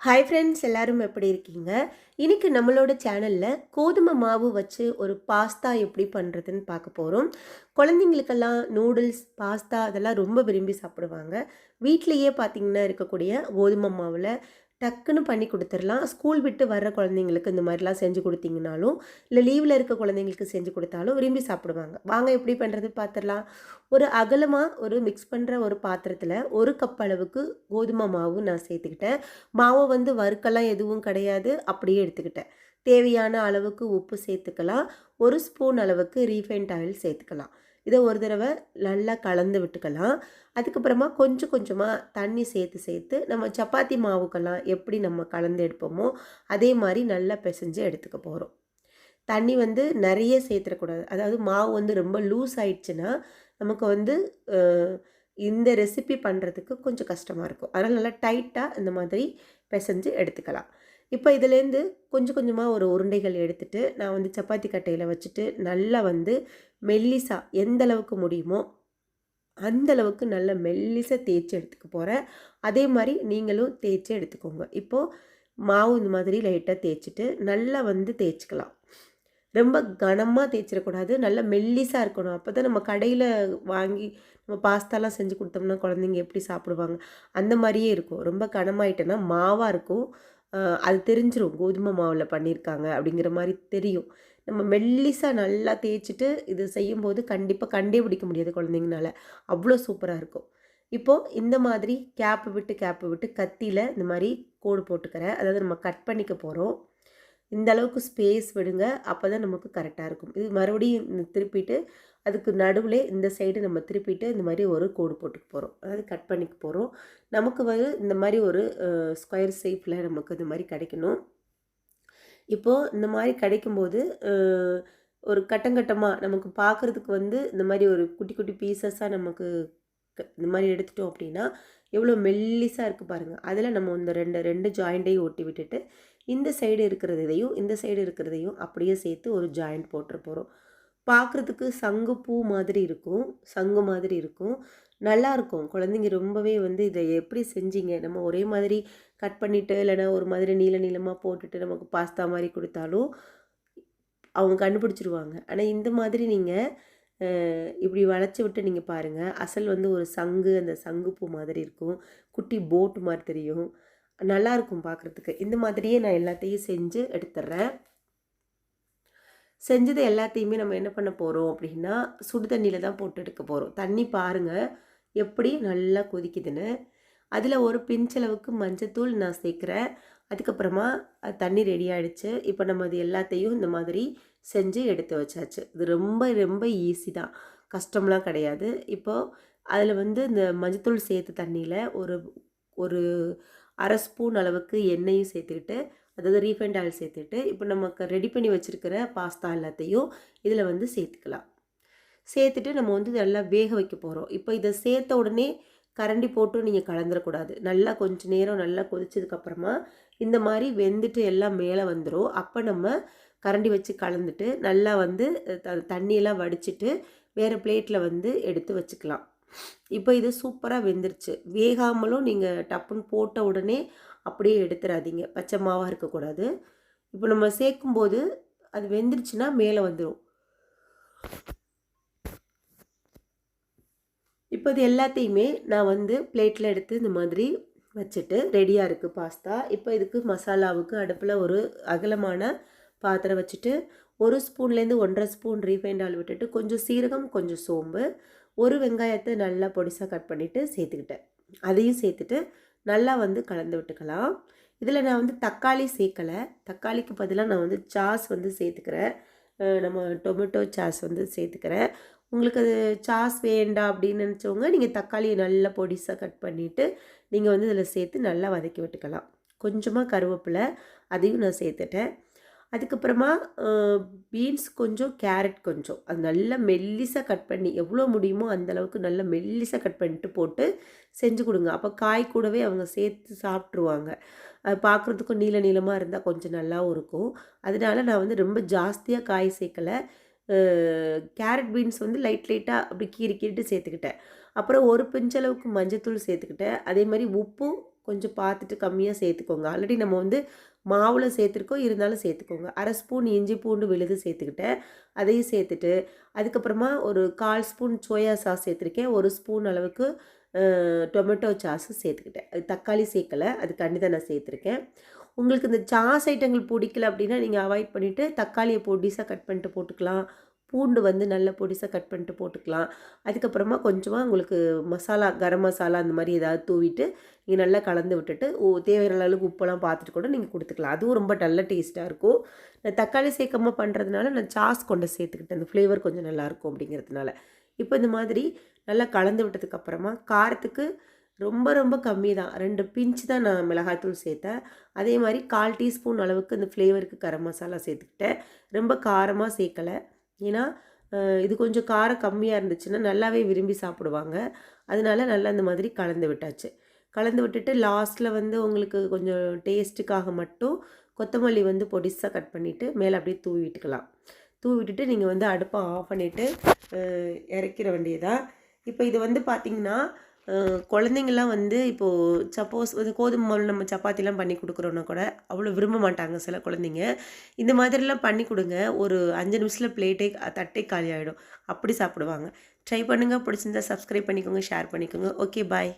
Hi friends, எல்லாரும் எப்படி இருக்கீங்க? இன்னைக்கு நம்மளோட சேனலில் கோதுமை மாவு வச்சு ஒரு பாஸ்தா எப்படி பண்ணுறதுன்னு பார்க்க போகிறோம். குழந்தைங்களுக்கெல்லாம் நூடுல்ஸ், பாஸ்தா அதெல்லாம் ரொம்ப விரும்பி சாப்பிடுவாங்க. வீட்டிலையே பார்த்தீங்கன்னா இருக்கக்கூடிய கோதுமை மாவில் டக்குன்னு பண்ணி கொடுத்துடலாம். ஸ்கூல் விட்டு வர்ற குழந்தைங்களுக்கு இந்த மாதிரிலாம் செஞ்சு கொடுத்தீங்கனாலும், இல்லை லீவில் இருக்க குழந்தைங்களுக்கு செஞ்சு கொடுத்தாலும் விரும்பி சாப்பிடுவாங்க. வாங்க எப்படி பண்ணுறது பார்த்துடலாம். ஒரு அகலமாக ஒரு மிக்ஸ் பண்ணுற ஒரு பாத்திரத்தில் 1 கப் அளவுக்கு கோதுமை மாவு நான் சேர்த்துக்கிட்டேன். மாவை வந்து வறுக்கலாம் எதுவும் கிடையாது, அப்படியே எடுத்துக்கிட்டேன். தேவையான அளவுக்கு உப்பு சேர்த்துக்கலாம். 1 ஸ்பூன் அளவுக்கு ரீஃபைண்ட் ஆயில் சேர்த்துக்கலாம். இதை ஒரு தடவை நல்லா கலந்து விட்டுக்கலாம். அதுக்கப்புறமா கொஞ்சம் கொஞ்சமாக தண்ணி சேர்த்து சேர்த்து நம்ம சப்பாத்தி மாவுக்கெல்லாம் எப்படி நம்ம கலந்து எடுப்போமோ அதே மாதிரி நல்லா பிசைஞ்சு எடுத்துக்க போகிறோம். தண்ணி வந்து நிறைய சேர்த்துடக்கூடாது. அதாவது மாவு வந்து ரொம்ப லூஸ் ஆயிடுச்சுன்னா நமக்கு வந்து இந்த ரெசிபி பண்ணுறதுக்கு கொஞ்சம் கஷ்டமாக இருக்கும். அதனால் நல்லா டைட்டாக இந்த மாதிரி பிசைஞ்சு எடுத்துக்கலாம். இப்போ இதுலேருந்து கொஞ்சம் கொஞ்சமாக ஒரு உருண்டைகள் எடுத்துகிட்டு நான் வந்து சப்பாத்தி கட்டையில் வச்சுட்டு நல்லா வந்து மெல்லிசா எந்த அளவுக்கு முடியுமோ அந்த அளவுக்கு நல்ல மெல்லிசா தேய்ச்சி எடுத்துக்க போகிறேன். அதே மாதிரி நீங்களும் தேய்ச்சி எடுத்துக்கோங்க. இப்போது மாவு இந்த மாதிரி லைட்டாக தேய்ச்சிட்டு நல்லா வந்து தேய்ச்சிக்கலாம். ரொம்ப கனமாக தேய்ச்சிடக்கூடாது, நல்லா மெல்லிசாக இருக்கணும். அப்போ தான் நம்ம கடையில் வாங்கி நம்ம பாஸ்தாலாம் செஞ்சு கொடுத்தோம்னா குழந்தைங்க எப்படி சாப்பிடுவாங்க அந்த மாதிரியே இருக்கும். ரொம்ப கனமாயிட்டேன்னா மாவாக இருக்கும், அது தெரிஞ்சிடும் கோதுமை மாவில் பண்ணியிருக்காங்க அப்படிங்கிற மாதிரி தெரியும். நம்ம மெல்லிசாக நல்லா தேய்ச்சிட்டு இது செய்யும்போது கண்டிப்பாக கண்டே பிடிக்க முடியாது குழந்தைங்கனால, அவ்வளோ சூப்பராக இருக்கும். இப்போது இந்த மாதிரி கேப்பு விட்டு கத்தியில் இந்த மாதிரி கோடு போட்டுக்கிறேன். அதாவது நம்ம கட் பண்ணிக்க போகிறோம். இந்த அளவுக்கு ஸ்பேஸ் விடுங்க, அப்போ தான் நமக்கு கரெக்டாக இருக்கும். இது மறுபடியும் திருப்பிட்டு அதுக்கு நடுவில் இந்த சைடு நம்ம திருப்பிட்டு இந்த மாதிரி ஒரு கோடு போட்டுக்க போகிறோம், அதாவது கட் பண்ணிக்க போகிறோம். நமக்கு வந்து இந்த மாதிரி ஒரு ஸ்கொயர் ஷேப்பில் நமக்கு இந்த மாதிரி கிடைக்கணும். இப்போது இந்த மாதிரி கிடைக்கும்போது ஒரு கட்டங்கட்டமாக நமக்கு பார்க்குறதுக்கு வந்து இந்த மாதிரி ஒரு குட்டி குட்டி பீசஸாக நமக்கு இந்த மாதிரி எடுத்துட்டோம் அப்படின்னா எவ்வளோ மெல்லிஸாக இருக்குது பாருங்கள். அதில் நம்ம இந்த ரெண்டு ஜாயிண்ட்டையும் ஒட்டி விட்டுட்டு இந்த சைடு இருக்கிறதையும் இந்த சைடு இருக்கிறதையும் அப்படியே சேர்த்து ஒரு ஜாயிண்ட் போட்டுற போகிறோம். பார்க்குறதுக்கு சங்குப்பூ மாதிரி இருக்கும், சங்கு மாதிரி இருக்கும், நல்லாயிருக்கும். குழந்தைங்க ரொம்பவே வந்து இதை எப்படி செஞ்சீங்க, நம்ம ஒரே மாதிரி கட் பண்ணிவிட்டு இல்லைனா ஒரு மாதிரி நீளமாக போட்டுட்டு நமக்கு பாஸ்தா மாதிரி கொடுத்தாலும் அவங்க கண்டுபிடிச்சிருவாங்க. ஆனால் இந்த மாதிரி நீங்கள் இப்படி வளைச்சி விட்டு நீங்கள் பாருங்கள், அசல் வந்து ஒரு சங்கு, அந்த சங்குப்பூ மாதிரி இருக்கும், குட்டி போட்டு மாதிரி தெரியும், நல்லாயிருக்கும் பார்க்குறதுக்கு. இந்த மாதிரியே நான் எல்லாத்தையும் செஞ்சு எடுத்துடுறேன். செஞ்சது எல்லாத்தையுமே நம்ம என்ன பண்ண போகிறோம் அப்படின்னா சுடு தண்ணியில் தான் போட்டு எடுக்க போகிறோம். தண்ணி பாருங்கள் எப்படி நல்லா கொதிக்குதுன்னு. அதில் ஒரு பிஞ்சளவுக்கு மஞ்சத்தூள் நான் சேர்க்குறேன். அதுக்கப்புறமா தண்ணி ரெடி ஆகிடுச்சு. இப்போ நம்ம அது எல்லாத்தையும் இந்த மாதிரி செஞ்சு எடுத்து வச்சாச்சு. இது ரொம்ப ரொம்ப ஈஸி தான், கஷ்டம்லாம் கிடையாது. இப்போது அதில் வந்து இந்த மஞ்சத்தூள் சேர்த்து தண்ணியில் ஒரு ஒரு அரை ஸ்பூன் அளவுக்கு எண்ணெயும் சேர்த்துக்கிட்டு, அதாவது ரீஃபைண்ட் ஆயில் சேர்த்துட்டு, இப்போ நமக்கு ரெடி பண்ணி வச்சுருக்கிற பாஸ்தா எல்லாத்தையும் இதில் வந்து சேர்த்துக்கலாம். சேர்த்துட்டு நம்ம வந்து நல்லா வேக வைக்க போகிறோம். இப்போ இதை சேர்த்த உடனே கரண்டி போட்டு நீங்கள் கலந்துடக்கூடாது. நல்லா கொஞ்சம் நேரம் நல்லா கொதிச்சதுக்கப்புறமா இந்த மாதிரி வெந்துட்டு எல்லாம் மேலே வந்துடும். அப்போ நம்ம கரண்டி வச்சு கலந்துட்டு நல்லா வந்து தண்ணியெல்லாம் வடிச்சிட்டு வேறு பிளேட்டில் வந்து எடுத்து வச்சுக்கலாம். இப்போ இது சூப்பராக வெந்துருச்சு. வேகாமலும் நீங்கள் டப்புன்னு போட்ட உடனே அப்படியே எடுத்துடாதீங்க, பச்சை மாவாக இருக்கக்கூடாது. இப்போ நம்ம சேர்க்கும்போது அது வெந்துருச்சுன்னா மேலே வந்துடும். இப்போ இது எல்லாத்தையுமே நான் வந்து பிளேட்டில் எடுத்து இந்த மாதிரி வச்சுட்டு ரெடியாக இருக்குது பாஸ்தா. இப்போ இதுக்கு மசாலாவுக்கு அடுப்பில் ஒரு அகலமான பாத்திரம் வச்சுட்டு 1 ஸ்பூன்லேருந்து 1.5 ஸ்பூன் ரீஃபைண்ட் ஆயில் விட்டுட்டு கொஞ்சம் சீரகம், கொஞ்சம் சோம்பு, ஒரு வெங்காயத்தை நல்லா பொடிசாக கட் பண்ணிவிட்டு சேர்த்துக்கிட்டேன். அதையும் சேர்த்துட்டு நல்லா வந்து கலந்து விட்டுக்கலாம். இதில் நான் வந்து தக்காளி சேர்க்கலை, தக்காளிக்கு பதிலாக நான் வந்து சாஸ் வந்து சேர்த்துக்கிறேன். நம்ம டொமேட்டோ சாஸ் வந்து சேர்த்துக்கிறேன். உங்களுக்கு அது சாஸ் வேண்டாம் அப்படின்னு நினச்சவங்க நீங்கள் தக்காளியை நல்லா பொடிசாக கட் பண்ணிவிட்டு நீங்கள் வந்து இதில் சேர்த்து நல்லா வதக்கி விட்டுக்கலாம். கொஞ்சமாக கருவேப்பிலை அதையும் நான் சேர்த்துட்டேன். அதுக்கப்புறமா பீன்ஸ் கொஞ்சம், கேரட் கொஞ்சம், அது நல்லா மெல்லிசாக கட் பண்ணி எவ்வளோ முடியுமோ அந்தளவுக்கு நல்லா மெல்லிசாக கட் பண்ணிட்டு போட்டு செஞ்சு கொடுங்க. அப்போ காய் கூடவே அவங்க சேர்த்து சாப்பிட்ருவாங்க. அது பார்க்குறதுக்கும் நீளமாக இருந்தால் கொஞ்சம் நல்லாவும் இருக்கும். அதனால நான் வந்து ரொம்ப ஜாஸ்தியாக காய் சேர்க்கலை. கேரட் பீன்ஸ் வந்து லைட்டாக அப்படி கீறிட்டு சேர்த்துக்கிட்டேன். அப்புறம் ஒரு பிஞ்சளவுக்கு மஞ்சத்தூள் சேர்த்துக்கிட்டேன். அதே மாதிரி உப்பும் கொஞ்சம் பார்த்துட்டு கம்மியாக சேர்த்துக்கோங்க. ஆல்ரெடி நம்ம வந்து மாவில் சேர்த்துருக்கோம், இருந்தாலும் சேர்த்துக்கோங்க. 1/2 ஸ்பூன் இஞ்சி பூண்டு விழுது சேர்த்துக்கிட்டேன். அதையும் சேர்த்துட்டு அதுக்கப்புறமா ஒரு 1/4 ஸ்பூன் சோயா சாஸ் சேர்த்துருக்கேன். 1 ஸ்பூன் அளவுக்கு டொமேட்டோ சாஸு சேர்த்துக்கிட்டேன். அது தக்காளி சேர்க்கலை, அதுக்காண்டி தான் நான் சேர்த்துருக்கேன். உங்களுக்கு இந்த சாஸ் ஐட்டங்கள் பிடிக்கல அப்படின்னா நீங்கள் அவாய்ட் பண்ணிவிட்டு தக்காளியை பொடிசாக கட் பண்ணிட்டு போட்டுக்கலாம். பூண்டு வந்து நல்ல பொடிசாக கட் பண்ணிட்டு போட்டுக்கலாம். அதுக்கப்புறமா கொஞ்சமாக உங்களுக்கு மசாலா, கரம் மசாலா அந்த மாதிரி ஏதாவது தூவிட்டு நீங்கள் நல்லா கலந்து விட்டுட்டு தேவையான அளவுக்கு உப்பெல்லாம் பார்த்துட்டு கூட நீங்கள் கொடுத்துக்கலாம். அதுவும் ரொம்ப நல்ல டேஸ்ட்டாக இருக்கும். நான் தக்காளி சேர்க்காம பண்ணுறதுனால நான் சாஸ் கொண்டு சேர்த்துக்கிட்டேன். அந்த ஃப்ளேவர் கொஞ்சம் நல்லாயிருக்கும் அப்படிங்கிறதுனால. இப்போ இந்த மாதிரி நல்லா கலந்து விட்டதுக்கப்புறமா காரத்துக்கு ரொம்ப ரொம்ப கம்மி தான். 2 பிஞ்ச் தான் நான் மிளகாய்த்தூள் சேர்த்தேன். அதே மாதிரி 1/4 டீஸ்பூன் அளவுக்கு இந்த ஃப்ளேவருக்கு கரம் மசாலா சேர்த்துக்கிட்டேன். ரொம்ப காரமாக சேர்க்கலை. ஏன்னா இது கொஞ்சம் காரம் கம்மியாக இருந்துச்சுன்னா நல்லாவே விரும்பி சாப்பிடுவாங்க. அதனால நல்லா இந்த மாதிரி கலந்து விட்டாச்சு. கலந்து விட்டுட்டு லாஸ்ட்டில் வந்து உங்களுக்கு கொஞ்சம் டேஸ்ட்டுக்காக மட்டும் கொத்தமல்லி வந்து பொடிசாக கட் பண்ணிவிட்டு மேலே அப்படியே தூவி விட்டுக்கலாம். தூவி விட்டுட்டு நீங்கள் வந்து அடுப்பை ஆஃப் பண்ணிவிட்டு இறக்கிற வேண்டியதாக. இப்போ இது வந்து பார்த்திங்கன்னா குழந்தைங்கள்லாம் வந்து இப்போது சப்போஸ் வந்து கோதுமை மாவில் நம்ம சப்பாத்திலாம் பண்ணி கொடுக்குறோன்னா கூட அவ்வளோ விரும்ப மாட்டாங்க சில குழந்தைங்க. இந்த மாதிரிலாம் பண்ணி கொடுங்க. ஒரு 5 நிமிஷத்தில் பிளேட்டே தட்டே காலி ஆகிடும். அப்படி சாப்பிடுவாங்க. ட்ரை பண்ணுங்கள். பிடிச்சிருந்தா சப்ஸ்கிரைப் பண்ணிக்கோங்க, ஷேர் பண்ணிக்கோங்க. ஓகே, பாய்.